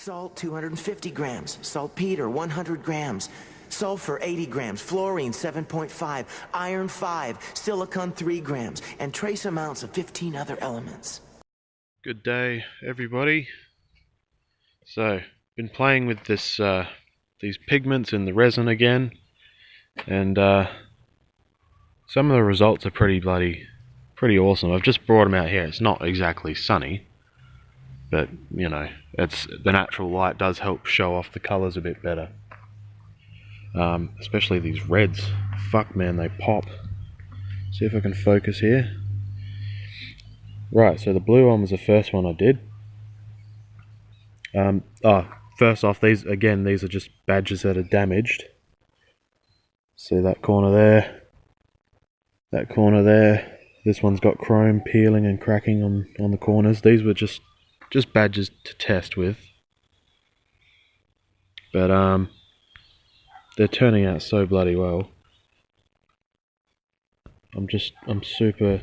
Salt 250 grams, saltpeter 100 grams, sulfur 80 grams, fluorine 7.5, iron 5, silicon 3 grams, and trace amounts of 15 other elements. Good day, everybody. So, been playing with this these pigments in the resin again, and some of the results are pretty awesome. I've just brought them out here. It's not exactly sunny, but you know, it's the natural light does help show off the colours a bit better. Especially these reds. Fuck man, they pop. See if I can focus here. Right, so the blue one was the first one I did. First off, these are just badges that are damaged. See that corner there? That corner there. This one's got chrome peeling and cracking on the corners. These were just badges to test with. But they're turning out so bloody well. I'm super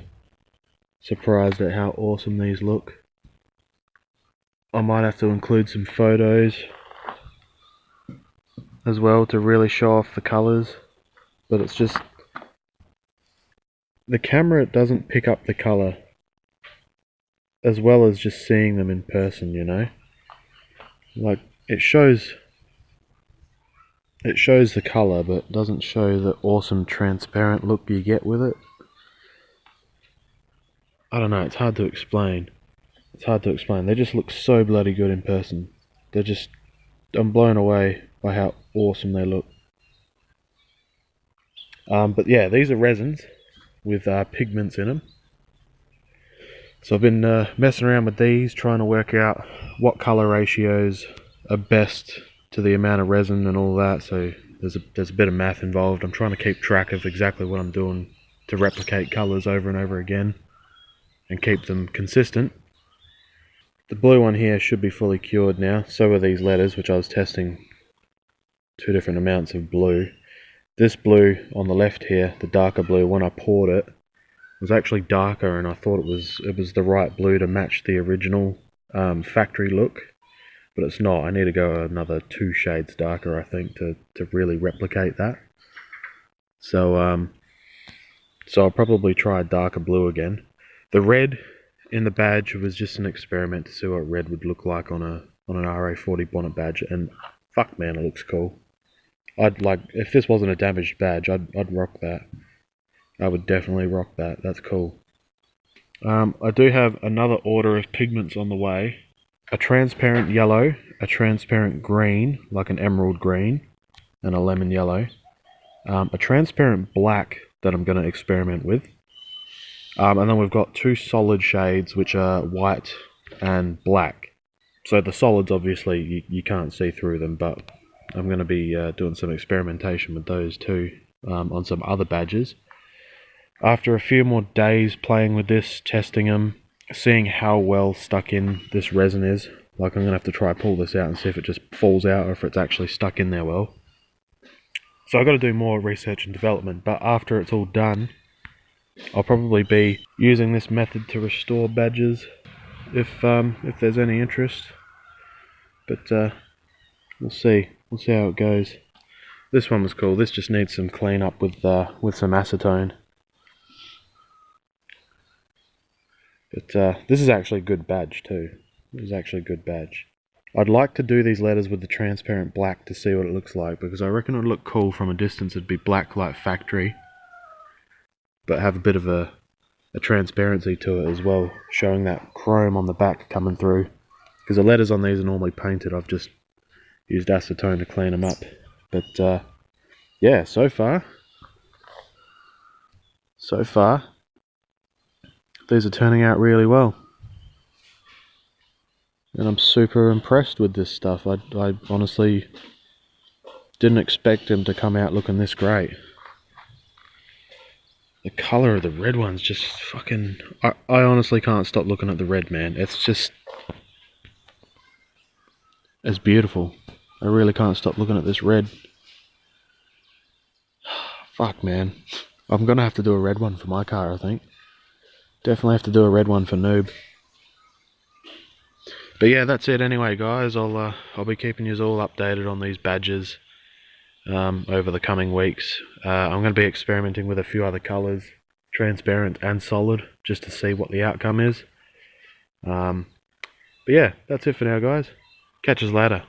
surprised at how awesome these look. I might have to include some photos as well to really show off the colours, but it's just the camera doesn't pick up the colour as well as just seeing them in person, you know. Like it shows the colour, but doesn't show the awesome transparent look you get with it. I don't know, it's hard to explain. They just look so bloody good in person. I'm blown away by how awesome they look. But yeah, these are resins with pigments in them. So I've been messing around with these, trying to work out what colour ratios are best to the amount of resin and all that. So there's a bit of math involved. I'm trying to keep track of exactly what I'm doing to replicate colours over and over again and keep them consistent. The blue one here should be fully cured now. So are these letters, which I was testing 2 different amounts of blue. This blue on the left here, the darker blue, when I poured it, was actually darker, and I thought it was the right blue to match the original factory look, but it's not. I need to go another 2 shades darker, I think, to really replicate that. So I'll probably try a darker blue again. The red in the badge was just an experiment to see what red would look like on an RA40 bonnet badge, and fuck man, it looks cool. If this wasn't a damaged badge, I'd rock that. I would definitely rock that. That's cool. I do have another order of pigments on the way. A transparent yellow, a transparent green, like an emerald green, and a lemon yellow. A transparent black that I'm going to experiment with. And then we've got 2 solid shades, which are white and black. So the solids, obviously, you can't see through them, but I'm going to be doing some experimentation with those too, on some other badges. After a few more days playing with this, testing them, seeing how well stuck in this resin is, like I'm going to have to try pull this out and see if it just falls out or if it's actually stuck in there well. So I've got to do more research and development, but after it's all done, I'll probably be using this method to restore badges, if there's any interest. But we'll see how it goes. This one was cool. This just needs some clean up with some acetone. But this is actually a good badge too. I'd like to do these letters with the transparent black to see what it looks like, because I reckon it would look cool from a distance. It'd be black like factory, but have a bit of a transparency to it as well, showing that chrome on the back coming through. Because the letters on these are normally painted. I've just used acetone to clean them up. But yeah, so far, these are turning out really well. And I'm super impressed with this stuff. I honestly didn't expect them to come out looking this great. The colour of the red one's just fucking... I honestly can't stop looking at the red, man. It's beautiful. I really can't stop looking at this red. Fuck, man. I'm gonna have to do a red one for my car, I think. Definitely have to do a red one for NooB. But But yeah, that's it anyway, guys. I'll be keeping you all updated on these badges over the coming weeks. I'm going to be experimenting with a few other colours, transparent and solid, just to see what the outcome is. But yeah, that's it for now, guys. Catch us later.